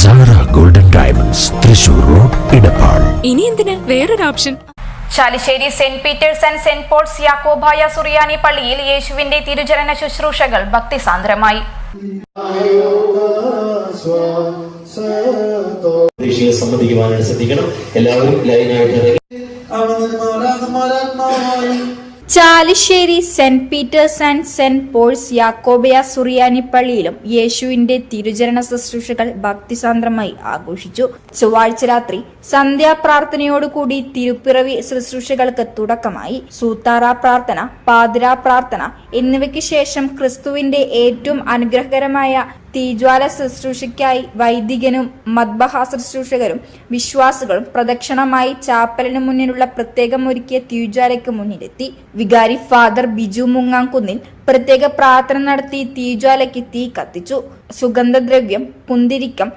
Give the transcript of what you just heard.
Sara golden diamonds, Thrissur road, Edappal. ഇനി എന്തിന് വേറൊരു option? Chalissery Saint Peter's and Saint Paul's Yakobaya Suriyani പള്ളിയിൽ യേശുവിന്റെ തിരുജനന ശുശ്രൂഷകൾ ഭക്തിസാന്ദ്രമായി. സംബന്ധിക്കുവാനായിട്ട് ശ്രദ്ധിക്കണം. എല്ലാവരും ലൈനായിട്ട് Chalissery Saint Peter's and Saint Paul's Yakobaya Suriyani പള്ളിയിലും യേശുവിന്റെ തിരുജനന ശുശ്രൂഷകൾ ഭക്തിസാന്ദ്രമായി ആഘോഷിച്ചു. ചൊവ്വാഴ്ച രാത്രി സന്ധ്യാപ്രാർത്ഥനയോടുകൂടി തിരുപ്പിറവി ശുശ്രൂഷകൾക്ക് തുടക്കമായി. സൂത്താറ പ്രാർത്ഥന, പാതിരാ പ്രാർത്ഥന എന്നിവയ്ക്ക് ശേഷം ക്രിസ്തുവിന്റെ ഏറ്റവും അനുഗ്രഹകരമായ തീജ്വാല ശുശ്രൂഷയ്ക്കായി വൈദികനും മദ്ബഹ ശുശ്രൂഷകരും വിശ്വാസികളും പ്രദക്ഷിണമായി ചാപ്പലിന് മുന്നിലുള്ള പ്രത്യേകം ഒരുക്കിയ തീജ്വാലയ്ക്ക് മുന്നിലെത്തി. വികാരി ഫാദർ ബിജു മുങ്ങാംകുന്നിൽ പ്രത്യേക പ്രാർത്ഥന നടത്തി തീജ്വാലയ്ക്ക് തീ കത്തിച്ചു. സുഗന്ധദ്രവ്യം, കുന്തിരിക്കം,